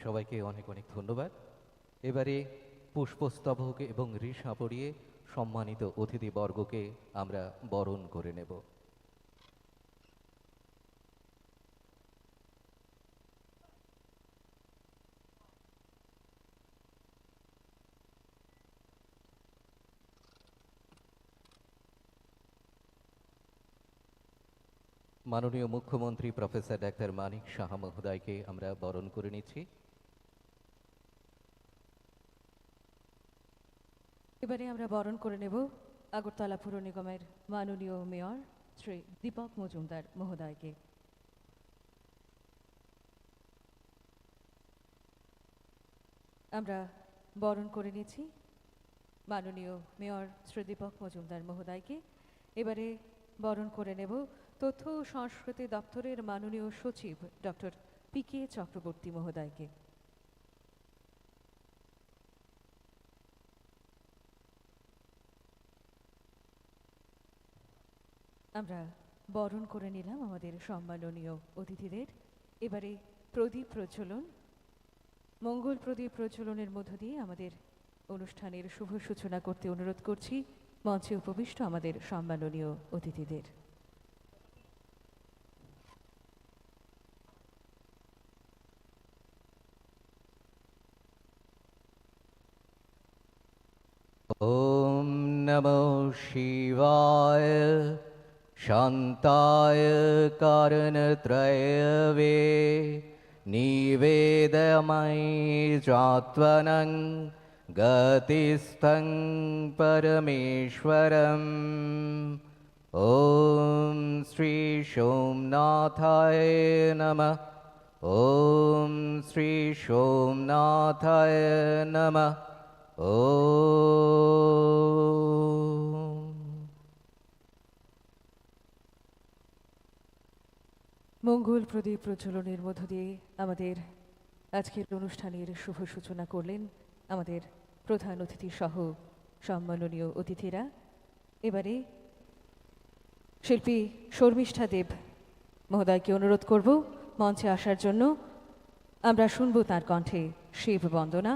সবাইকে অনেক অনেক ধন্যবাদ। এবারে পুষ্পস্তবক এবং ঋষা পরিয়ে সম্মানিত অতিথিবর্গকে আমরা বরণ করে নেব। মাননীয় মুখ্যমন্ত্রী প্রফেসর ডাক্তার মানিক সাহা মহোদয়কে আমরা বরণ করে নিচ্ছি। এবারে আমরা বরণ করে নেব আগরতলা পুর নিগমের মাননীয় মেয়র শ্রী দীপক মজুমদার মহোদয়কে। আমরা বরণ করে নিচ্ছি মাননীয় মেয়র শ্রী দীপক মজুমদার মহোদয়কে। এবারে বরণ করে নেব তথ্য ও সংস্কৃতি দপ্তরের মাননীয় সচিব ডক্টর পি.কে. চক্রবর্তী মহোদয়কে। আমরা বরণ করে নিলাম আমাদের সম্মাননীয় অতিথিদের। এবারে প্রদীপ প্রজ্বলন, মঙ্গল প্রদীপ প্রজ্বলনের মধ্য দিয়ে আমাদের অনুষ্ঠানের শুভ সূচনা করতে অনুরোধ করছি মঞ্চে উপবিষ্ট আমাদের সম্মাননীয় অতিথিদের। ওম নমো শিবায় শান্তায় কারণত্রয়বে নিবেদময়ি চাত্মনং গতিস্থং পরমেশ্বরম। ওম শ্রী সোমনাথায় নমঃ। ওম শ্রী সোমনাথায় নমঃ। মঙ্গল প্রদীপ প্রজ্বলনের মধ্য দিয়ে আমাদের আজকের অনুষ্ঠানের শুভ সূচনা করলেন আমাদের প্রধান অতিথি সহ সম্মাননীয় অতিথিরা। এবারে শিল্পী শর্মিষ্ঠা দেব মহোদয়কে অনুরোধ করব মঞ্চে আসার জন্য। আমরা শুনব তার কণ্ঠে শিব বন্দনা।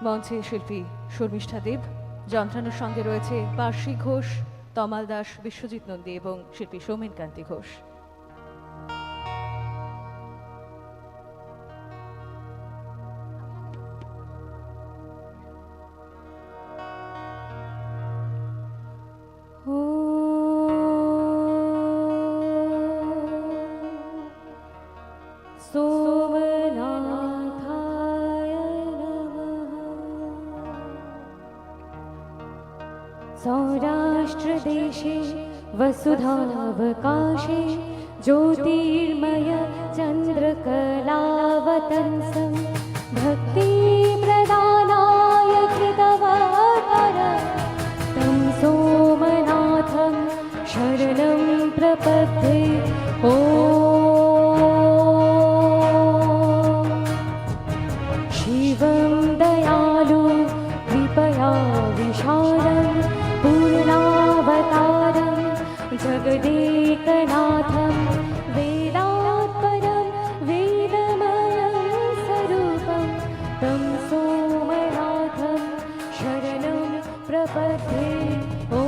মঞ্চে শিল্পী শর্মিষ্ঠা দেব, যন্ত্রানোর সঙ্গে রয়েছে পার্শী ঘোষ, তমাল দাস, বিশ্বজিৎ নন্দী এবং শিল্পী সৌমেন কান্তি ঘোষ। सौराष्ट्रदेशे वसुधावकाशे ज्योतिर्मय चन्द्रकलावतंसं भक्तिप्रदानाय कृतवतार तं सोमनाथं शरणं प्रपद्ये ॐ शिवं दयालु कृपया विशालं पूर्णावतारं जगदेकनाथं वेदात्परं वेदमयं स्वरूपं तं सोमनाथं शरणं प्रपद्ये ॐ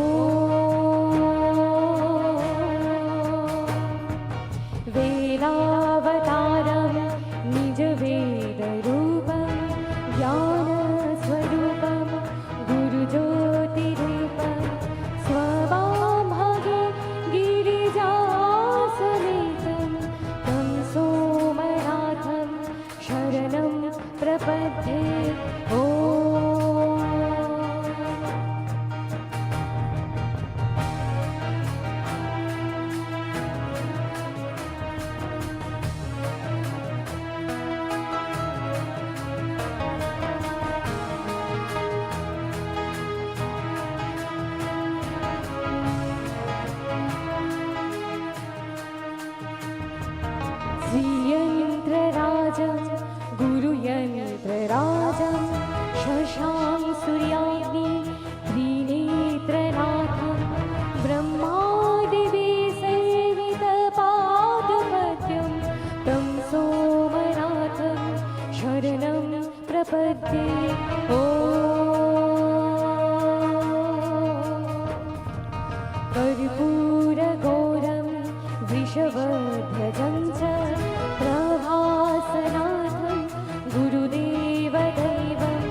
वेदावतारं निजवेदरूपं ज्ञानस्वरूपं गुरुज्योतिरूपं स्वभागे गिरिजासमेतं तं सोमनाथं शरणं प्रपद्ये ॐ श्रीयन्त्रराजं गुरुयन्त्रराजं शशाङ्कसूर्याग्नि त्रिनेत्रनाथं ब्रह्मादिवि सेवितपादपद्यं तं सोमनाथं शरणं प्रपद्ये ॐ कर्पूरगौरं वृषभध्वजं च प्रभासनाथं गुरुदेवदैवम्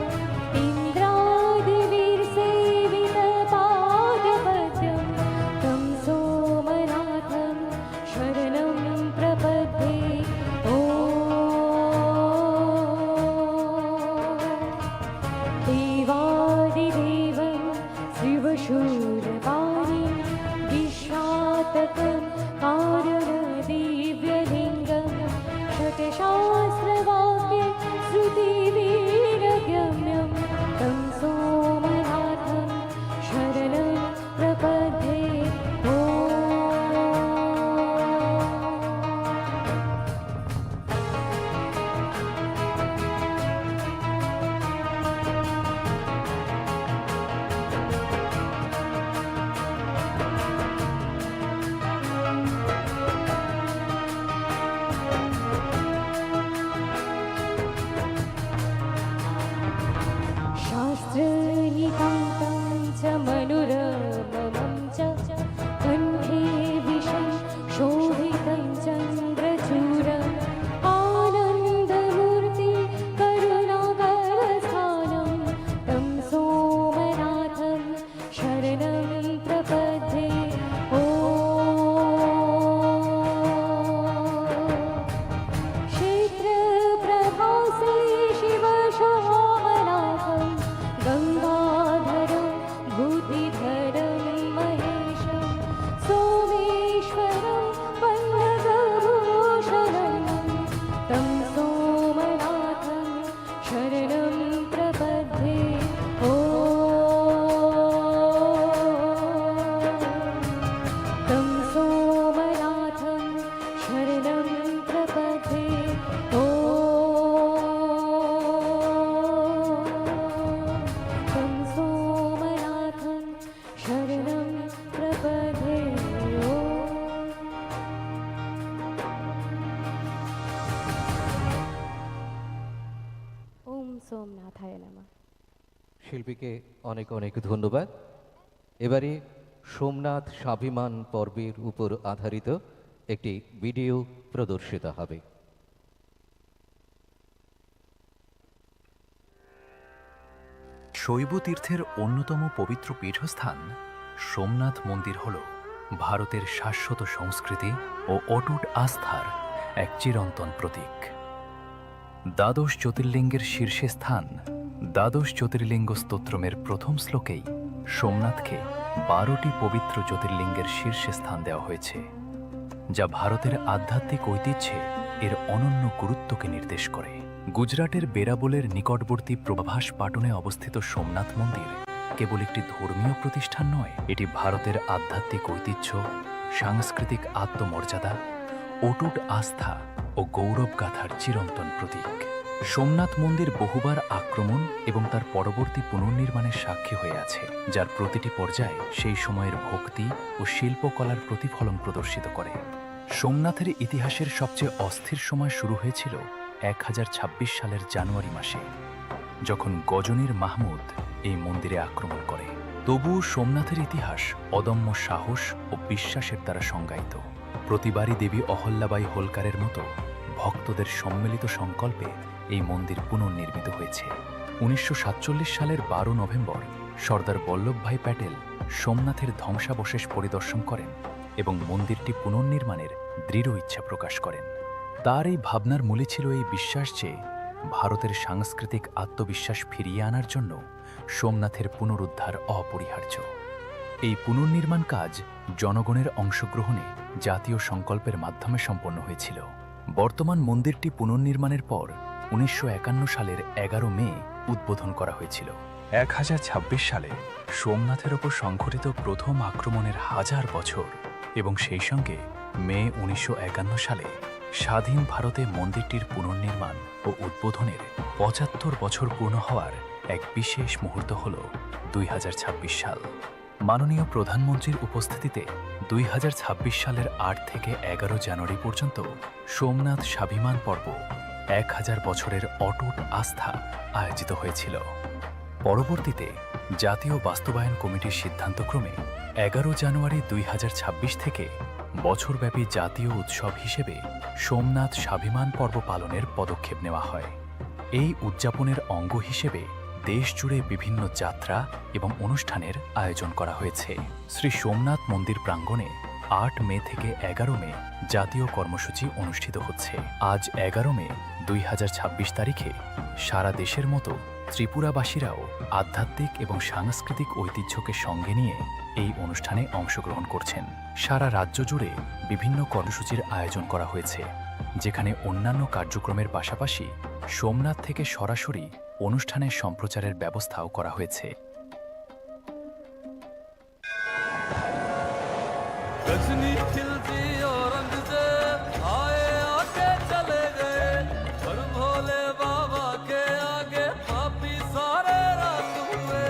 इन्द्रादिवीर्सेवितपादपद्यं तं सोमनाथं शरणं प्रपद्ये ॐ देवादिदेवं शिवशूरपाणि विश्वातकं कारणदिव्यलिङ्गं षट्शास्त्रवाक्ये श्रुतिवीरगम्यं तं सोमनाथं शरणं प्रपद्ये ॐ शास्त्रनितान्तं च मनोरमं च कण्ठे विषं शोभितं चन्द्रचूरम् आनन्दमूर्ति करुणाकरस्थानं तं सोमनाथं शरणं प्रपद्ये ॐ क्षेत्रप्रभासे शिवशोमनाथं गङ्गाधरं बुद्धिधरं महेशं सोमेश्वरं पन्नगभूषणं तं सोमनाथं शरणं प्रपद्ये ॐ तं सोमनाथं शरणं प्रपद्ये ॐ तं सोमनाथं शरणं प्रपद्ये ॐ सोमनाथाय नमः। শিল্পীকে অনেক অনেক ধন্যবাদ। এবারে সোমনাথ স্বাভিমান পর্বের উপর আধারিত একটি ভিডিও প্রদর্শিত হবে। শৈব তীর্থের অন্যতম পবিত্র পীঠস্থান সোমনাথ মন্দির হল ভারতের শাশ্বত সংস্কৃতি ও অটুট আস্থার এক চিরন্তন প্রতীক। দ্বাদশ জ্যোতির্লিঙ্গের শীর্ষে স্থান দ্বাদশ জ্যোতির্লিঙ্গ স্তোত্রমের প্রথম শ্লোকেই সোমনাথকে 12টি পবিত্র জ্যোতির্লিঙ্গের শীর্ষে স্থান দেওয়া হয়েছে, যা ভারতের আধ্যাত্মিক ঐতিহ্যে এর অনন্য গুরুত্বকে নির্দেশ করে। গুজরাটের বেরাবলের নিকটবর্তী প্রভাস পাটনে অবস্থিত সোমনাথ মন্দির কেবল একটি ধর্মীয় প্রতিষ্ঠান নয়, এটি ভারতের আধ্যাত্মিক ঐতিহ্য, সাংস্কৃতিক আত্মমর্যাদা, অটুট আস্থা ও গৌরব গাথার চিরন্তন প্রতীক। সোমনাথ মন্দির বহুবার আক্রমণ এবং তার পরবর্তী পুনর্নির্মাণের সাক্ষী হয়ে আছে, যার প্রতিটি পর্যায়ে সেই সময়ের ভক্তি ও শিল্পকলার প্রতিফলন প্রদর্শিত করে। সোমনাথের ইতিহাসের সবচেয়ে অস্থির সময় শুরু হয়েছিল 1026 সালের জানুয়ারি মাসে, যখন গজনীর মাহমুদ এই মন্দিরে আক্রমণ করে। তবুও সোমনাথের ইতিহাস অদম্য সাহস ও বিশ্বাসের দ্বারা সংজ্ঞায়িত। প্রতিবারই দেবী অহল্যাবাই হোলকারের মতো ভক্তদের সম্মিলিত সংকল্পে এই মন্দির পুনর্নির্মিত হয়েছে। 1947 সালের 12 নভেম্বর সর্দার বল্লভভাই প্যাটেল সোমনাথের ধ্বংসাবশেষ পরিদর্শন করেন এবং মন্দিরটি পুনর্নির্মাণের দৃঢ় ইচ্ছা প্রকাশ করেন। তার এই ভাবনার মূলে ছিল এই বিশ্বাস যে ভারতের সাংস্কৃতিক আত্মবিশ্বাস ফিরিয়ে আনার জন্য সোমনাথের পুনরুদ্ধার অপরিহার্য। এই পুনর্নির্মাণ কাজ জনগণের অংশগ্রহণে জাতীয় সংকল্পের মাধ্যমে সম্পন্ন হয়েছিল। বর্তমান মন্দিরটি পুনর্নির্মাণের পর 1951 সালের 11 মে উদ্বোধন করা হয়েছিল। 1026 সালে সোমনাথের ওপর সংঘটিত প্রথম আক্রমণের 1000 বছর এবং সেই সঙ্গে মে 1951 সালে স্বাধীন ভারতে মন্দিরটির পুনর্নির্মাণ ও উদ্বোধনের 75 বছর পূর্ণ হওয়ার এক বিশেষ মুহূর্ত হল 2026 সাল। মাননীয় প্রধানমন্ত্রীর উপস্থিতিতে 2026 সালের 8 থেকে 11 জানুয়ারি পর্যন্ত সোমনাথ স্বাভিমান পর্ব 1000 বছরের অটুট আস্থা আয়োজিত হয়েছিল। পরবর্তীতে জাতীয় বাস্তবায়ন কমিটির সিদ্ধান্তক্রমে 11 জানুয়ারি 2026 থেকে বছরব্যাপী জাতীয় উৎসব হিসেবে সোমনাথ স্বাভিমান পর্ব পালনের পদক্ষেপ নেওয়া হয়। এই উদযাপনের অঙ্গ হিসেবে দেশ জুড়ে বিভিন্ন যাত্রা এবং অনুষ্ঠানের আয়োজন করা হয়েছে। শ্রী সোমনাথ মন্দির প্রাঙ্গণে 8 মে থেকে 11 মে জাতীয় কর্মসূচি অনুষ্ঠিত হচ্ছে। আজ 11 মে 2026 তারিখে সারা দেশের মতো ত্রিপুরাবাসীরাও আধ্যাত্মিক এবং সাংস্কৃতিক ঐতিহ্যকে সঙ্গে নিয়ে এই অনুষ্ঠানে অংশগ্রহণ করছেন। সারা রাজ্য জুড়ে বিভিন্ন কর্মসূচির আয়োজন করা হয়েছে, যেখানে অন্যান্য কার্যক্রমের পাশাপাশি সোমনাথ থেকে সরাসরি অনুষ্ঠানের সম্প্রচারের ব্যবস্থাও করা হয়েছে। गजनी खिलती और रंग से आए आके चले गए, और भोले बाबा के आगे पापी सारे रात हुए।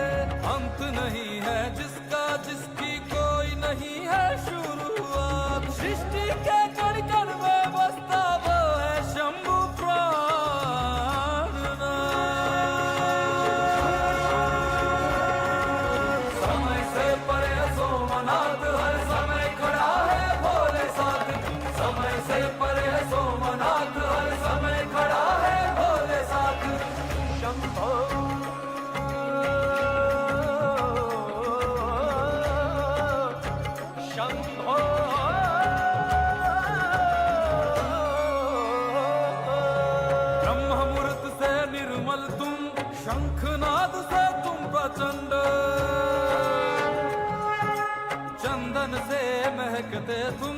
अंत नहीं है जिसका, जिसकी कोई नहीं है शुरुआत। सृष्टि के कण कण में बसता वो है शंभु प्राणनाथ। समय से परे सोमनाथ हर समय खड़ा है भोले साथ। समय से परे सोमनाथ हर समय खड़ा है भोले साथ। शंभो शंभो ब्रह्म मुहूर्त से निर्मल तुम, शंखनाद से तुम प्रचंड। चंदन से महकते तुम,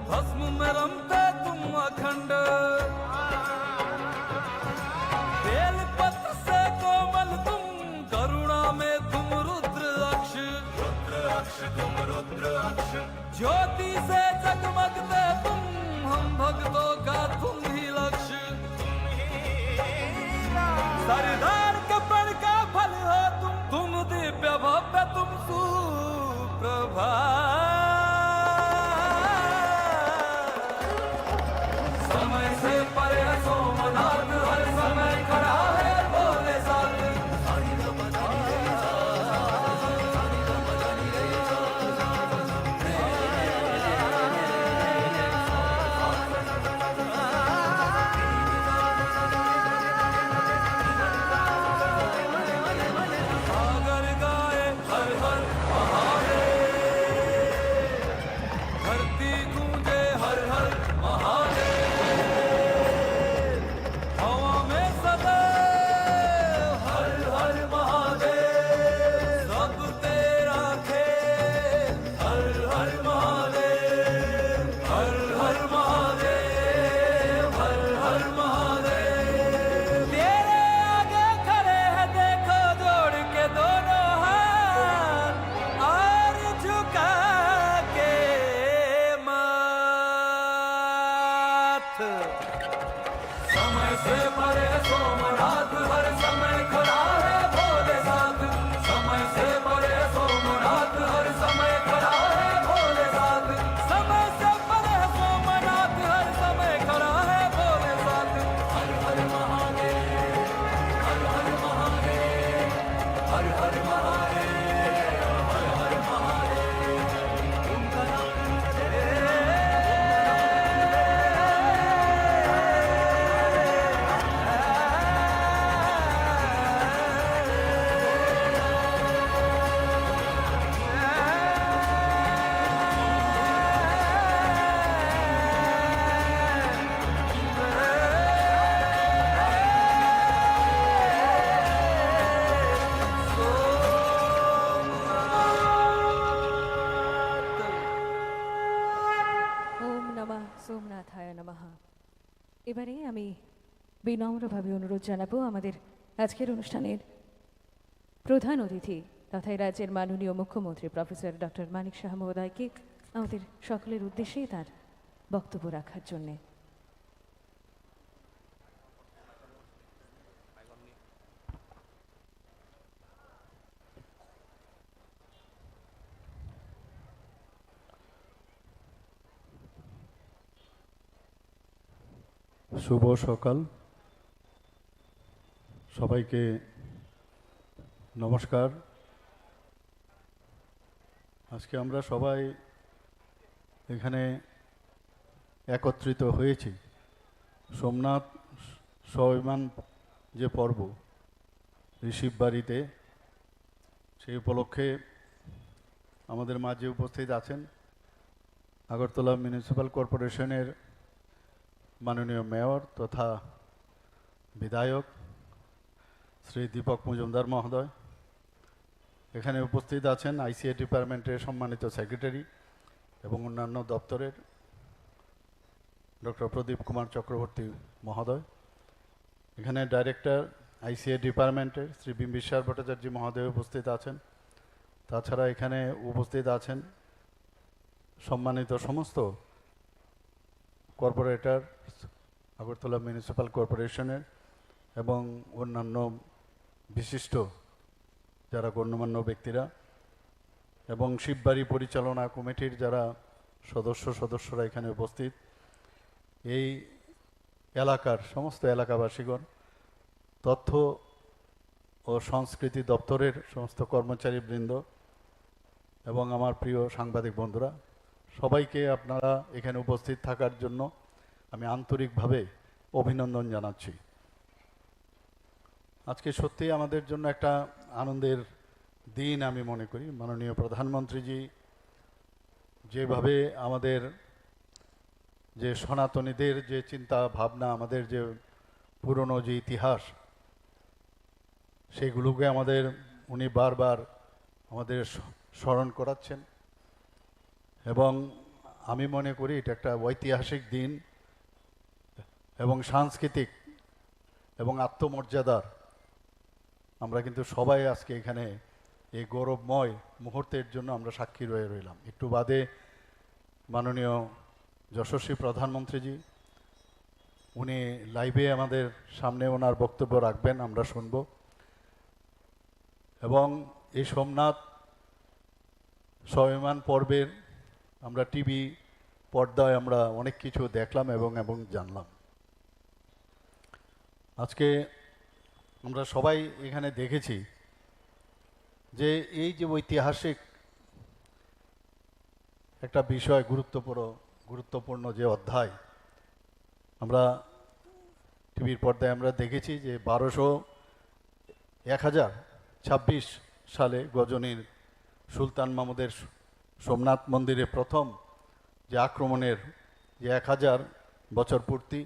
भस्म में रमते तुम अखंड। बेल पत्र से कोमल तुम, करुणा में तुम रुद्र अक्ष। तुम रुद्र अक्ष। ज्योति से जगमगते तुम, हम भक्तों का तुम ही लक्ष्य। सरदार कपड़ का फल हो तुम दिव्य भव्य तुम सुप्रभात। समय से पर এবারে আমি বিনম্রভাবে অনুরোধ জানাবো আমাদের আজকের অনুষ্ঠানের প্রধান অতিথি তথা এই রাজ্যের মাননীয় মুখ্যমন্ত্রী প্রফেসর ডক্টর মানিক সাহা মহোদয়কে আমাদের সকলের উদ্দেশ্যে তার বক্তব্য রাখার জন্যে। শুভ সকাল, সবাইকে নমস্কার। আজকে আমরা সবাই এখানে একত্রিত হয়েছি সোমনাথ স্বয়মান যে পর্ব ঋষিব বাড়িতে, সেই উপলক্ষে আমাদের মাঝে উপস্থিত আছেন আগরতলা মিউনিসিপ্যাল কর্পোরেশনের মাননীয় মেয়র তথা বিধায়ক শ্রী দীপক মজুমদার মহোদয়। এখানে উপস্থিত আছেন আইসিএ ডিপার্টমেন্টের সম্মানিত সেক্রেটারি এবং অন্যান্য দপ্তরের ডক্টর প্রদীপ কুমার চক্রবর্তী মহোদয়। এখানে ডাইরেক্টর আইসিএ ডিপার্টমেন্টের শ্রী বিম্বিসার ভট্টাচার্য মহোদয় উপস্থিত আছেন। তাছাড়া এখানে উপস্থিত আছেন সম্মানিত সমস্ত কর্পোরেটর আগরতলা মিউনিসিপ্যাল কর্পোরেশনের এবং অন্যান্য বিশিষ্ট যারা গণ্যমান্য ব্যক্তিরা এবং শিববাড়ি পরিচালনা কমিটির যারা সদস্যরা এখানে উপস্থিত, এই এলাকার সমস্ত এলাকাবাসীগণ, তথ্য ও সংস্কৃতি দপ্তরের সমস্ত কর্মচারীবৃন্দ এবং আমার প্রিয় সাংবাদিক বন্ধুরা, সবাইকে আপনারা এখানে উপস্থিত থাকার জন্য আমি আন্তরিকভাবে অভিনন্দন জানাচ্ছি। আজকে সত্যি আমাদের জন্য একটা আনন্দের দিন আমি মনে করি। মাননীয় প্রধানমন্ত্রীজি যেভাবে আমাদের যে সনাতনীদের যে চিন্তা ভাবনা, আমাদের যে পুরনো যে ইতিহাস, সেগুলোকে উনি বারবার আমাদের স্মরণ করাচ্ছেন এবং আমি মনে করি এটা একটা ঐতিহাসিক দিন এবং সাংস্কৃতিক এবং আত্মমর্যাদার আমরা কিন্তু সবাই আজকে এখানে এই গৌরবময় মুহূর্তের জন্য আমরা সাক্ষী রয়ে রইলাম। একটু বাদে মাননীয় যশস্বী প্রধানমন্ত্রীজি উনি লাইভে আমাদের সামনে ওনার বক্তব্য রাখবেন, আমরা শুনব। এবং এই সোমনাথ স্বয়মান পর্বের আমরা টিভি পর্দায় আমরা অনেক কিছু দেখলাম এবং জানলাম। আজকে আমরা সবাই এখানে দেখেছি যে এই যে ঐতিহাসিক একটা বিষয়, গুরুত্বপূর্ণ যে অধ্যায় আমরা টিভির পর্দায় আমরা দেখেছি যে 1026 সালে গজনীর সুলতান মাহমুদের সোমনাথ মন্দিরে প্রথম যে আক্রমণের যে 1000 বছর পূর্তি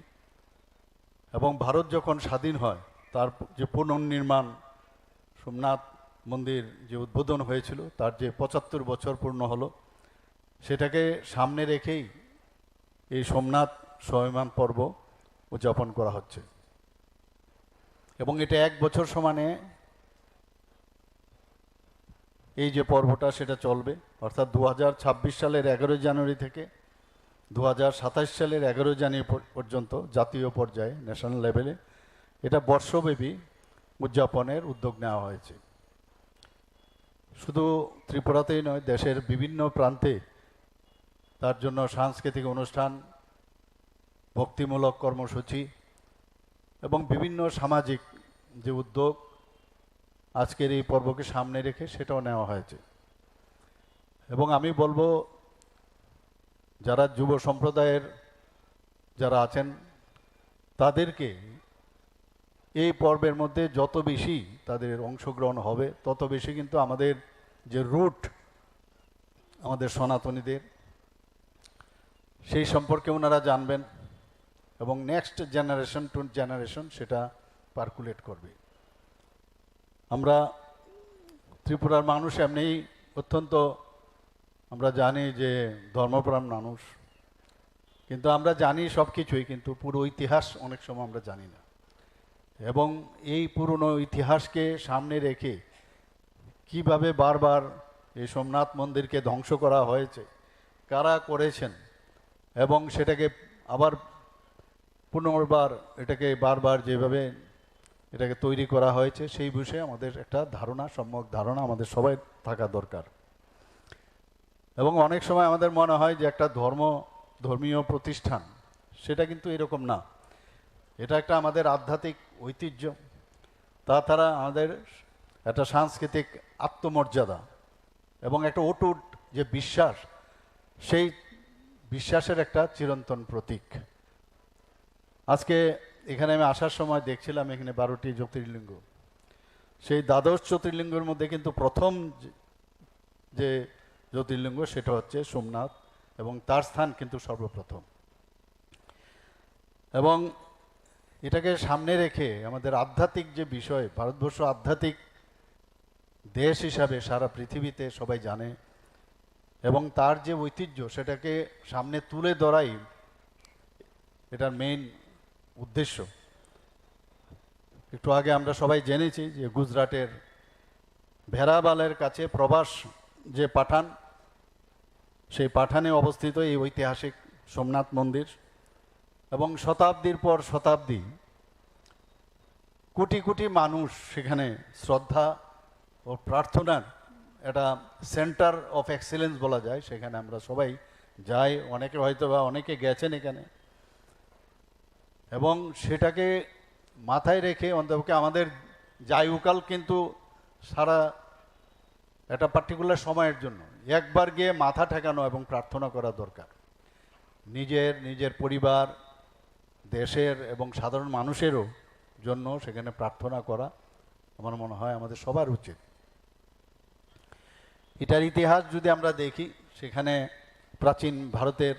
এবং ভারত যখন স্বাধীন হয় তার যে পুনর্নির্মাণ সোমনাথ মন্দির যে উদ্বোধন হয়েছিল তার যে 75 বছর পূর্ণ হলো, সেটাকে সামনে রেখেই এই সোমনাথ স্বয়মান পর্ব উদযাপন করা হচ্ছে এবং এটা 1 বছর সমানে এই যে পর্বটা সেটা চলবে। অর্থাৎ 2026 সালের 11 জানুয়ারি থেকে 2027 সালের 11 জানুয়ারি পর্যন্ত জাতীয় পর্যায়ে ন্যাশনাল লেভেলে এটা বর্ষব্যাপী উদযাপনের উদ্যোগ নেওয়া হয়েছে। শুধু ত্রিপুরাতেই নয়, দেশের বিভিন্ন প্রান্তে তার জন্য সাংস্কৃতিক অনুষ্ঠান, ভক্তিমূলক কর্মসূচি এবং বিভিন্ন সামাজিক যে উদ্যোগ আজকের এই পর্বকে সামনে রেখে সেটাও নেওয়া হয়েছে। এবং আমি বলবো যারা যুব সম্প্রদায়ের যারা আছেন তাদেরকে এই পর্বের মধ্যে যত বেশি তাদের অংশগ্রহণ হবে তত বেশি কিন্তু আমাদের যে রুট আমাদের সনাতনীদের সেই সম্পর্কে ওনারা জানবেন এবং নেক্সট জেনারেশন টু জেনারেশন সেটা পার্কুলেট করবে। আমরা ত্রিপুরার মানুষ এমনিই অত্যন্ত আমরা জানি যে ধর্মপ্রাণ মানুষ কিন্তু আমরা জানি সব কিছুই, কিন্তু পুরো ইতিহাস অনেক সময় আমরা জানি না। এবং এই পুরনো ইতিহাসকে সামনে রেখে কিভাবে বারবার এই সোমনাথ মন্দিরকে ধ্বংস করা হয়েছে, কারা করেছেন, এবং সেটাকে আবার পুনর্বার এটাকে বারবার যেভাবে এটাকে তৈরি করা হয়েছে, সেই বিষয়ে আমাদের একটা ধারণা, সম্যক ধারণা আমাদের সবাই থাকা দরকার। এবং অনেক সময় আমাদের মনে হয় যে একটা ধর্মীয় প্রতিষ্ঠান, সেটা কিন্তু এরকম না। এটা একটা আমাদের আধ্যাত্মিক ঐতিহ্য, তাছাড়া আমাদের একটা সাংস্কৃতিক আত্মমর্যাদা এবং একটা অটুট যে বিশ্বাস, সেই বিশ্বাসের একটা চিরন্তন প্রতীক। আজকে এখানে আমি আসার সময় দেখছিলাম এখানে 12টি জ্যোতির্লিঙ্গ, সেই দ্বাদশ জ্যোতির্লিঙ্গের মধ্যে কিন্তু প্রথম যে জ্যোতির্লিঙ্গ সেটা হচ্ছে সোমনাথ, এবং তার স্থান কিন্তু সর্বপ্রথম। এবং এটাকে সামনে রেখে আমাদের আধ্যাত্মিক যে বিষয়, ভারতবর্ষ আধ্যাত্মিক দেশ হিসাবে সারা পৃথিবীতে সবাই জানে, এবং তার যে ঐতিহ্য সেটাকে সামনে তুলে ধরাই এটার মেইন উদ্দেশ্য। একটু আগে আমরা সবাই জেনেছি যে গুজরাটের ভেরাবালের কাছে প্রভাস যে পাঠান, সেই পাঠানে অবস্থিত এই ঐতিহাসিক সোমনাথ মন্দির, এবং শতাব্দীর পর শতাব্দী কোটি কোটি মানুষ সেখানে শ্রদ্ধা ও প্রার্থনার একটা সেন্টার অফ এক্সেলেন্স বলা যায়। সেখানে আমরা সবাই যাই, অনেকে হয়তো বা অনেকে গেছেন এখানে, এবং সেটাকে মাথায় রেখে অন্তপক্ষে আমাদের যাইউকাল কিন্তু সারা একটা পার্টিকুলার সময়ের জন্য একবার গিয়ে মাথা ঠেকানো এবং প্রার্থনা করা দরকার। নিজের পরিবার, দেশের এবং সাধারণ মানুষেরও জন্য সেখানে প্রার্থনা করা আমার মনে হয় আমাদের সবার উচিত। এটার ইতিহাস যদি আমরা দেখি, সেখানে প্রাচীন ভারতের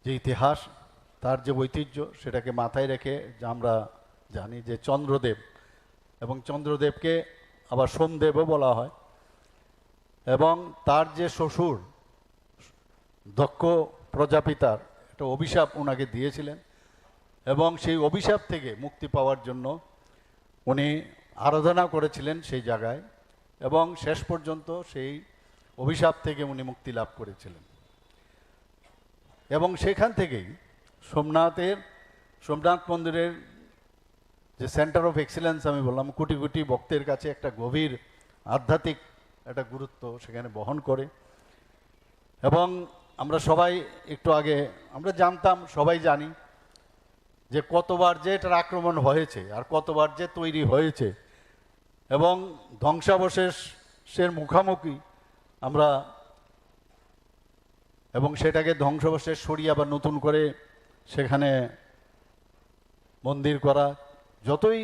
যে ইতিহাস, তার যে ঐতিহ্য, সেটাকে মাথায় রেখে যে আমরা জানি যে চন্দ্রদেব, এবং চন্দ্রদেবকে আবার সোমদেবও বলা হয়, এবং তার যে শ্বশুর দক্ষ প্রজাপিতার একটা অভিশাপ ওনাকে দিয়েছিলেন, এবং সেই অভিশাপ থেকে মুক্তি পাওয়ার জন্য উনি আরাধনা করেছিলেন সেই জায়গায়, এবং শেষ পর্যন্ত সেই অভিশাপ থেকে উনি মুক্তি লাভ করেছিলেন। এবং সেখান থেকেই সোমনাথ মন্দিরের যে সেন্টার অফ এক্সেলেন্স আমি বললাম, কোটি কোটি ভক্তের কাছে একটা গভীর আধ্যাত্মিক একটা গুরুত্ব সেখানে বহন করে। এবং আমরা সবাই একটু আগে আমরা জানতাম, সবাই জানি যে কতবার যে এটার আক্রমণ হয়েছে আর কতবার যে তৈরি হয়েছে, এবং ধ্বংসাবশেষের মুখোমুখি আমরা, এবং সেটাকে ধ্বংসাবশেষ সরিয়ে আবার নতুন করে সেখানে মন্দির করা, যতই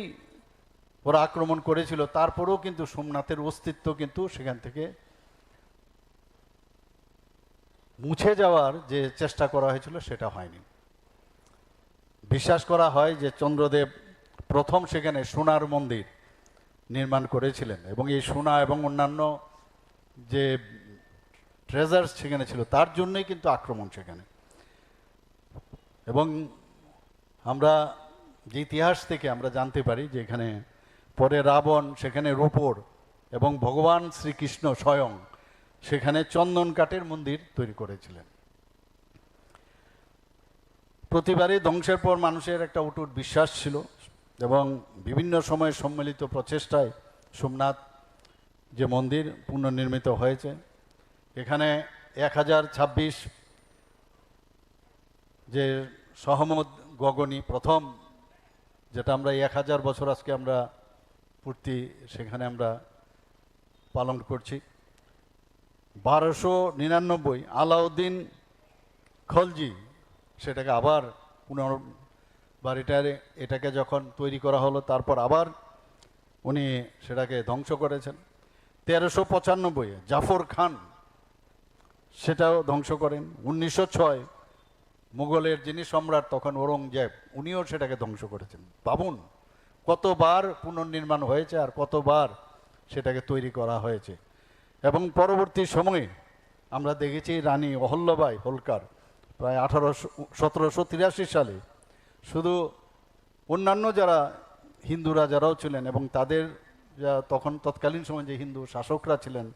ওরা আক্রমণ করেছিল তারপরেও কিন্তু সোমনাথের অস্তিত্ব কিন্তু সেখান থেকে মুছে যাওয়ার যে চেষ্টা করা হয়েছিল সেটা হয়নি। বিশ্বাস করা হয় যে চন্দ্রদেব প্রথম সেখানে সোনার মন্দির নির্মাণ করেছিলেন, এবং এই সোনা এবং অন্যান্য যে ট্রেজার্স সেখানে ছিল তার জন্যই কিন্তু আক্রমণ সেখানে। এবং আমরা যে ইতিহাস থেকে আমরা জানতে পারি যে এখানে পরে রাবণ সেখানে রূপোর, এবং ভগবান শ্রীকৃষ্ণ স্বয়ং সেখানে চন্দন কাঠের মন্দির তৈরি করেছিলেন। প্রতিবারই ধ্বংসের পর মানুষের একটা অটুট বিশ্বাস ছিল, এবং বিভিন্ন সময়ে সম্মিলিত প্রচেষ্টায় সোমনাথ যে মন্দির পুনর্নির্মিত হয়েছে। এখানে 1026 যে সহমত গগনী প্রথম, যেটা আমরা 1000 বছর আজকে আমরা পূর্তি সেখানে আমরা পালন করছি। 1299 আলাউদ্দিন খলজি সেটাকে আবার পুনর্বার এটাকে যখন তৈরি করা হলো, তারপর আবার উনি সেটাকে ধ্বংস করেছেন। 1395 জাফর খান সেটাও ধ্বংস করেন। 1906 মুঘলের যিনি সম্রাট তখন ঔরঙ্গজেব, উনিও সেটাকে ধ্বংস করেছেন। ভাবুন কতবার পুনর্নির্মাণ হয়েছে আর কতবার সেটাকে তৈরি করা হয়েছে। এবং পরবর্তী সময়ে আমরা দেখেছি রানী অহল্যাবাই হোলকার প্রায় 1783 সালে শুধু অন্যান্য যারা হিন্দু রাজারাও ছিলেন এবং তাদের তখন তৎকালীন সময় যে হিন্দু শাসকরা ছিলেন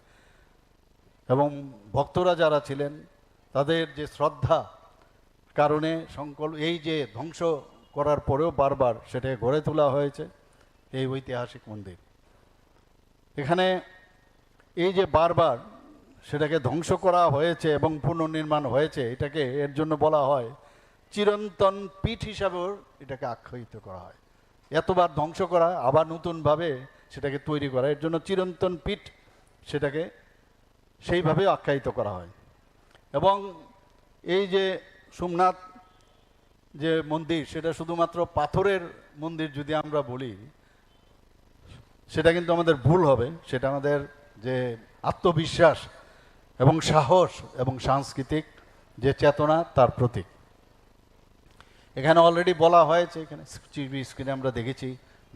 এবং ভক্তরা যারা ছিলেন তাদের যে শ্রদ্ধা কারণে এই যে ধ্বংস করার পরেও বারবার সেটাকে গড়ে তোলা হয়েছে এই ঐতিহাসিক মন্দির। এখানে এই যে বারবার সেটাকে ধ্বংস করা হয়েছে এবং পুনর্নির্মাণ হয়েছে, এটাকে এর জন্য বলা হয় চিরন্তন পীঠ হিসাবেও এটাকে আখ্যায়িত করা হয়। এতবার ধ্বংস করা আবার নতুনভাবে সেটাকে তৈরি করা, এর জন্য চিরন্তন পীঠ সেটাকে সেইভাবে আখ্যায়িত করা হয়। এবং এই যে সোমনাথ যে মন্দির সেটা শুধুমাত্র পাথরের মন্দির যদি আমরা বলি সেটা কিন্তু আমাদের ভুল হবে। সেটা আমাদের যে আত্মবিশ্বাস এবং সাহস এবং সাংস্কৃতিক যে চেতনা তার প্রতীক। এখানে অলরেডি বলা হয়েছে, এখানে টিভি স্ক্রিনে আমরা দেখেছি,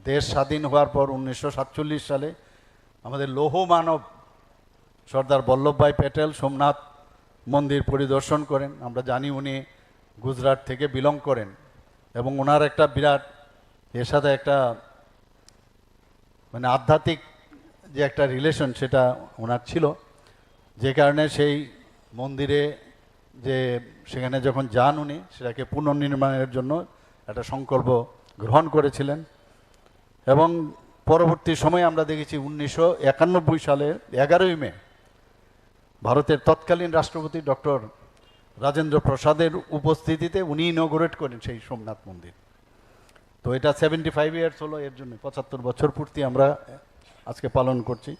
দেশ স্বাধীন হওয়ার পর 1947 সালে আমাদের লৌহ মানব সর্দার বল্লভভাই প্যাটেল সোমনাথ মন্দির পরিদর্শন করেন। আমরা জানি উনি গুজরাট থেকে বিলং করেন এবং ওনার একটা বিরাট এর সাথে একটা মানে আধ্যাত্মিক যে একটা রিলেশন সেটা ওনার ছিল, যে কারণে সেই মন্দিরে যে সেখানে যখন যান উনি সেটাকে পুনর্নির্মাণের জন্য একটা সংকল্প গ্রহণ করেছিলেন। এবং পরবর্তী সময়ে আমরা দেখেছি 1991 সালের 11ই মে ভারতের তৎকালীন রাষ্ট্রপতি ডক্টর রাজেন্দ্র প্রসাদের উপস্থিতিতে উনি ইনঅগরেট করেন সেই সোমনাথ মন্দির। তো এটা 75 ইয়ার্স হলো, এর জন্য 75 বছর পূর্তি আমরা আজকে পালন করছি।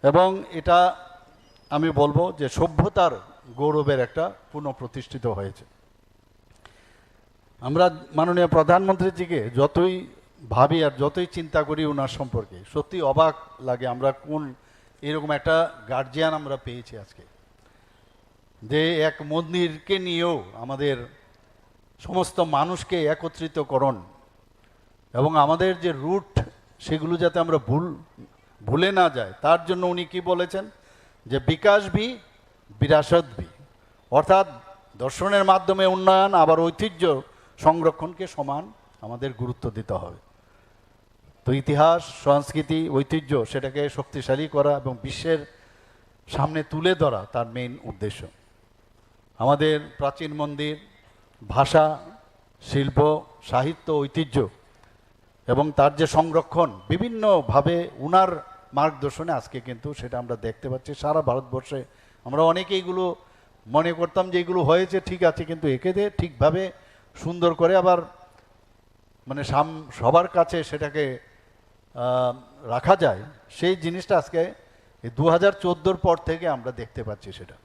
এবং এটা আমি বলবো যে সভ্যতার গৌরবের একটা পুনঃপ্রতিষ্ঠিত হয়েছে। আমরা মাননীয় প্রধানমন্ত্রীজিকে যতই ভাবি আর যতই চিন্তা করি ওনার সম্পর্কে, সত্যি অবাক লাগে আমরা কোন এরকম একটা গার্জিয়ান আমরা পেয়েছি আজকে, যে এক মন্দিরকে নিয়েও আমাদের সমস্ত মানুষকে একত্রিতকরণ এবং আমাদের যে রুট সেগুলো যাতে আমরা ভুলে না যায় তার জন্য উনি কি বলেছেন যে বিকাশ ভি বিরাসত ভি, অর্থাৎ দর্শনের মাধ্যমে উন্নয়ন আবার ঐতিহ্য সংরক্ষণকে সমান আমাদের গুরুত্ব দিতে হবে। তো ইতিহাস সংস্কৃতি ঐতিহ্য সেটাকে শক্তিশালী করা এবং বিশ্বের সামনে তুলে ধরা তার মেইন উদ্দেশ্য। আমাদের প্রাচীন মন্দির, ভাষা, শিল্প, সাহিত্য, ঐতিহ্য এবং তার যে সংরক্ষণ বিভিন্নভাবে উনার মার্গদর্শনে আজকে কিন্তু সেটা আমরা দেখতে পাচ্ছি সারা ভারতবর্ষে। আমরা অনেকে এগুলো মনে করতাম যে এগুলো হয়েছে ঠিক আছে, কিন্তু একে দিয়ে ঠিকভাবে সুন্দর করে আবার মানে সবার কাছে সেটাকে রাখা যায়, সেই জিনিসটা আজকে এই 2014 পর থেকে আমরা দেখতে পাচ্ছি। সেটা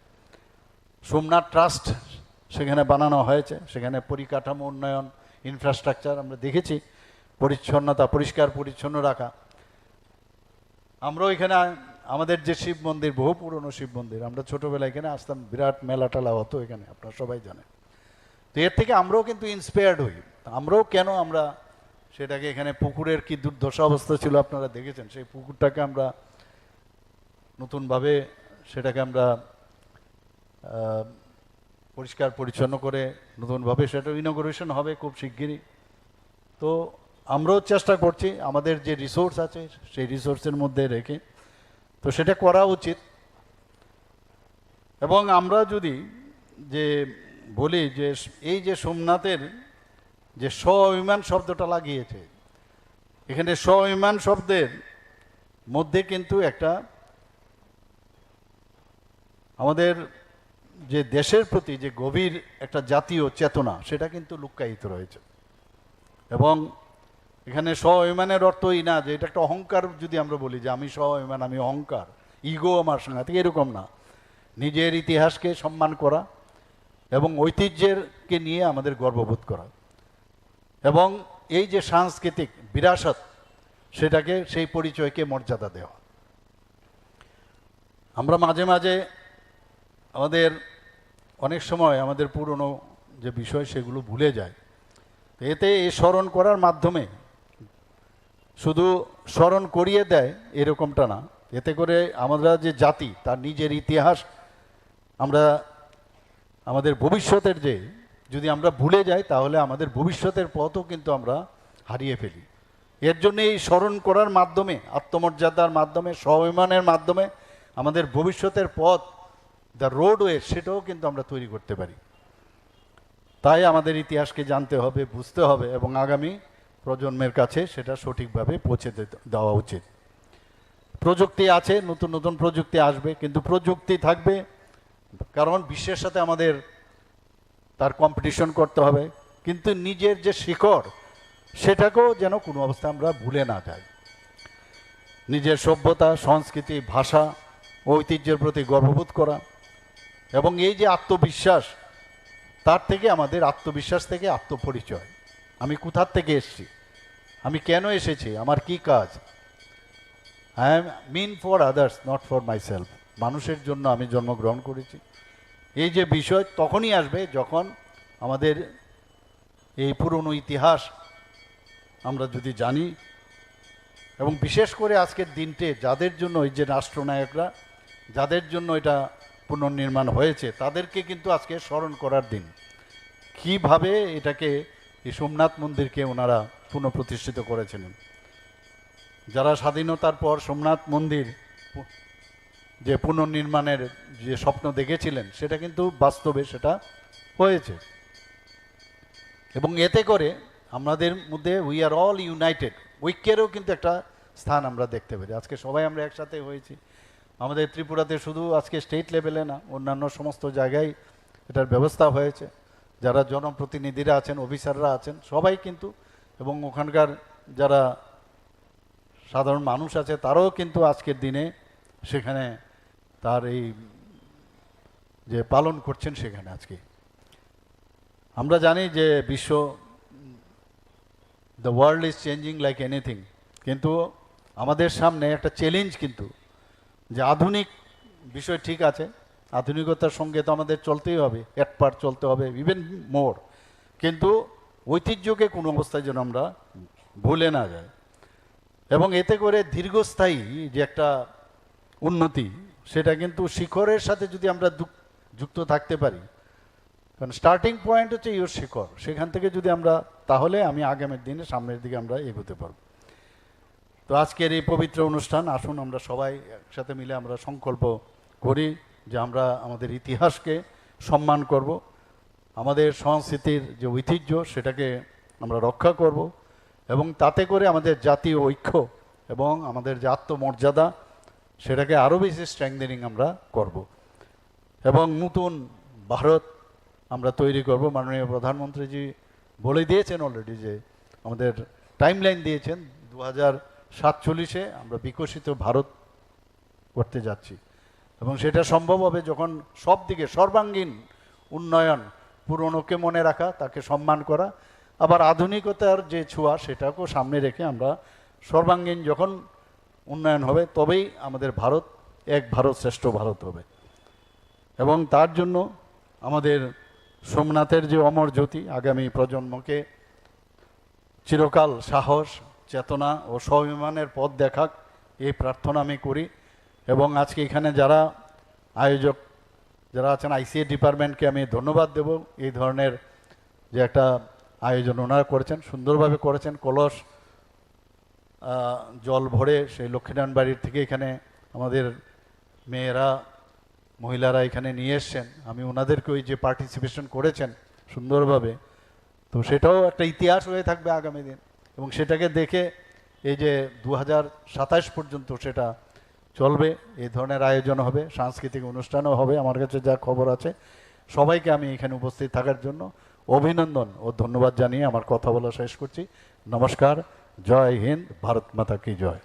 সোমনাথ ট্রাস্ট সেখানে বানানো হয়েছে, সেখানে পরিকাঠামো উন্নয়ন, ইনফ্রাস্ট্রাকচার আমরা দেখেছি, পরিচ্ছন্নতা, পরিষ্কার পরিচ্ছন্ন রাখা। আমরাও এখানে আমাদের যে শিব মন্দির, বহু পুরনো শিব মন্দির, আমরা ছোটোবেলায় এখানে আসতাম, বিরাট মেলা টেলা হতো এখানে, আপনারা সবাই জানেন। তো এর থেকে আমরাও কিন্তু ইন্সপায়ার্ড হই। আমরাও কেন আমরা সেটাকে এখানে পুকুরের কি দুর্দশা অবস্থা ছিল আপনারা দেখেছেন, সেই পুকুরটাকে আমরা নতুনভাবে সেটাকে আমরা পরিষ্কার পরিচ্ছন্ন করে নতুনভাবে সেটা ইনঅগরেশন হবে খুব শিগগিরই। তো আমরাও চেষ্টা করছি আমাদের যে রিসোর্স আছে সেই রিসোর্সের মধ্যে রেখে, তো সেটা করা উচিত। এবং আমরা যদি যে বলি যে এই যে সোমনাথের যে স্ব-অভিমান শব্দটা লাগিয়েছে, এখানে স্ব-অভিমান শব্দের মধ্যে কিন্তু একটা আমাদের যে দেশের প্রতি যে গভীর একটা জাতীয় চেতনা সেটা কিন্তু লুক্কায়িত রয়েছে। এবং এখানে স্ব-অভিমানের অর্থই না যে এটা একটা অহংকার, যদি আমরা বলি যে আমি স্ব-অভিমান, আমি অহংকার, ইগো আমার সাংঘাতিক, এরকম না। নিজের ইতিহাসকে সম্মান করা এবং ঐতিহ্যেরকে নিয়ে আমাদের গর্ববোধ করা এবং এই যে সাংস্কৃতিক বিরাসত সেটাকে, সেই পরিচয়কে মর্যাদা দেওয়া। আমরা মাঝে মাঝে আমাদের অনেক সময় আমাদের পুরনো যে বিষয় সেগুলো ভুলে যায়। এতে এই স্মরণ করার মাধ্যমে শুধু স্মরণ করিয়ে দেয় এরকমটা না, এতে করে আমরা যে জাতি তার নিজের ইতিহাস আমরা আমাদের ভবিষ্যতের যে, যদি আমরা ভুলে যাই তাহলে আমাদের ভবিষ্যতের পথও কিন্তু আমরা হারিয়ে ফেলি। এর জন্য এই স্মরণ করার মাধ্যমে, আত্মমর্যাদার মাধ্যমে, স্বাভিমানের মাধ্যমে আমাদের ভবিষ্যতের পথ, দ্য রোডওয়ে, সেটাও কিন্তু আমরা তৈরি করতে পারি। তাই আমাদের ইতিহাসকে জানতে হবে, বুঝতে হবে এবং আগামী প্রজন্মের কাছে সেটা সঠিকভাবে পৌঁছে দেওয়া উচিত। প্রযুক্তি আছে, নতুন নতুন প্রযুক্তি আসবে, কিন্তু প্রযুক্তি থাকবে কারণ বিশ্বের সাথে আমাদের তার কম্পিটিশন করতে হবে, কিন্তু নিজের যে শিকড় সেটাকেও যেন কোনো অবস্থায় আমরা ভুলে না যাই। নিজের সভ্যতা, সংস্কৃতি, ভাষা, ঐতিহ্যের প্রতি গর্ববোধ করা এবং এই যে আত্মবিশ্বাস, তার থেকে আমাদের আত্মবিশ্বাস থেকে আত্মপরিচয়। আমি কোথার থেকে এসেছি, আমি কেন এসেছি, আমার কি কাজ। I am mean for others, not for myself. মানুষের জন্য আমি জন্মগ্রহণ করেছি। এই যে বিষয় তখনই আসবে যখন আমাদের এই পুরনো ইতিহাস আমরা যদি জানি, এবং বিশেষ করে আজকের দিনটে যাদের জন্য, এই যে রাষ্ট্রনায়করা যাদের জন্য এটা পুনর্নির্মাণ হয়েছে, তাদেরকে কিন্তু আজকে স্মরণ করার দিন। কিভাবে এটাকে, এই সোমনাথ মন্দিরকে ওনারা পুনঃপ্রতিষ্ঠিত করেছিলেন। যারা স্বাধীনতার পর সোমনাথ মন্দির যে পুনর্নির্মাণের যে স্বপ্ন দেখেছিলেন, সেটা কিন্তু বাস্তবে সেটা হয়েছে। এবং এতে করে আমাদের মধ্যে উই আর অল ইউনাইটেড, ঐক্যেরও কিন্তু একটা স্থান আমরা দেখতে পারি। আজকে সবাই আমরা একসাথে হয়েছি। আমাদের ত্রিপুরাতে শুধু আজকে স্টেট লেভেলে না, অন্যান্য সমস্ত জায়গায় এটার ব্যবস্থা হয়েছে। যারা জনপ্রতিনিধিরা আছেন, অফিসাররা আছেন, সবাই কিন্তু, এবং ওখানকার যারা সাধারণ মানুষ আছে তারাও কিন্তু আজকের দিনে সেখানে তার এই যে পালন করছেন সেখানে। আজকে আমরা জানি যে বিশ্ব, the world is changing like anything, কিন্তু আমাদের সামনে একটা চ্যালেঞ্জ কিন্তু, যে আধুনিক বিষয় ঠিক আছে, আধুনিকতার সঙ্গে তো আমাদের চলতেই হবে, একপার চলতে হবে, ইভেন মোর, কিন্তু ঐতিহ্যকে কোনো অবস্থায় যেন আমরা ভুলে না যাই। এবং এতে করে দীর্ঘস্থায়ী যে একটা উন্নতি, সেটা কিন্তু শিখরের সাথে যদি আমরা যুক্ত থাকতে পারি, কারণ স্টার্টিং পয়েন্ট হচ্ছে ইওর শিকড়, সেখান থেকে যদি আমরা, তাহলে আমি আগামীর দিনে সামনের দিকে আমরা এগোতে পারব। তো আজকের এই পবিত্র অনুষ্ঠান, আসুন আমরা সবাই একসাথে মিলে আমরা সংকল্প করি যে আমরা আমাদের ইতিহাসকে সম্মান করব, আমাদের সংস্কৃতির যে ঐতিহ্য সেটাকে আমরা রক্ষা করব, এবং তাতে করে আমাদের জাতীয় ঐক্য এবং আমাদের যে আত্মমর্যাদা সেটাকে আরও বেশি স্ট্রেংথেনিং আমরা করব, এবং নতুন ভারত আমরা তৈরি করব। মাননীয় প্রধানমন্ত্রীজি বলে দিয়েছেন অলরেডি, যে আমাদের টাইমলাইন দিয়েছেন 2047-এ আমরা বিকশিত ভারত করতে যাচ্ছি, এবং সেটা সম্ভব হবে যখন সব দিকে সর্বাঙ্গীন উন্নয়ন, পুরনোকে মনে রাখা, তাকে সম্মান করা, আবার আধুনিকতার যে ছোঁয়া সেটাকেও সামনে রেখে আমরা সর্বাঙ্গীন যখন উন্নয়ন হবে, তবেই আমাদের ভারত এক ভারত শ্রেষ্ঠ ভারত হবে। এবং তার জন্য আমাদের সোমনাথের যে অমর জ্যোতি, আগামী প্রজন্মকে চিরকাল সাহস, চেতনা ও স্বাভিমানের পথ দেখাক, এই প্রার্থনা আমি করি। এবং আজকে এখানে যারা আয়োজক যারা আছেন, আইসিএ ডিপার্টমেন্টকে আমি ধন্যবাদ দেব। এই ধরনের যে একটা আয়োজন ওনারা করেছেন, সুন্দরভাবে করেছেন। কলস জল ভরে সেই লক্ষ্মীনারায়ণ বাড়ির থেকে এখানে আমাদের মেয়েরা, মহিলারা এখানে নিয়ে এসছেন। আমি ওনাদেরকে ওই যে পার্টিসিপেশন করেছেন সুন্দরভাবে, তো সেটাও একটা ইতিহাস হয়ে থাকবে আগামী দিন। এবং সেটাকে দেখে এই যে 2027 পর্যন্ত সেটা চলবে, এই ধরনের আয়োজন হবে, সাংস্কৃতিক অনুষ্ঠানও হবে। আমার কাছে যা খবর আছে, সবাইকে আমি এখানে উপস্থিত থাকার জন্য অভিনন্দন ও ধন্যবাদ জানিয়ে আমার কথা বলা শেষ করছি। নমস্কার, জয় হিন্দ, ভারত মাতা কি জয়।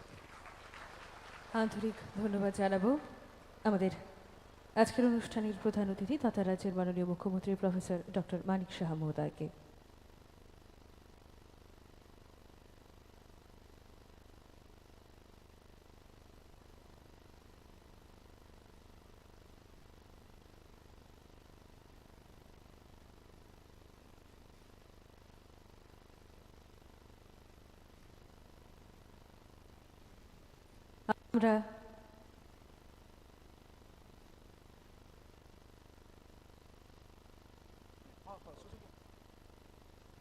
আন্তরিক ধন্যবাদ জানাবো আমাদের আজকের অনুষ্ঠানের প্রধান অতিথি তথা রাজ্যের মাননীয় মুখ্যমন্ত্রী প্রফেসর ডক্টর মানিক সাহা মহোদয়কে। আমরা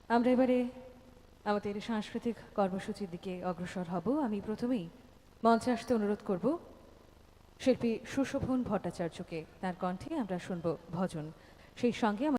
আমরা এবারে আমাদের সাংস্কৃতিক কর্মসূচির দিকে অগ্রসর হব। আমি প্রথমেই মঞ্চে আসতে অনুরোধ করব শিল্পী সুশোভন ভট্টাচার্যকে। তার কণ্ঠে আমরা শুনব ভজন, সেই সঙ্গে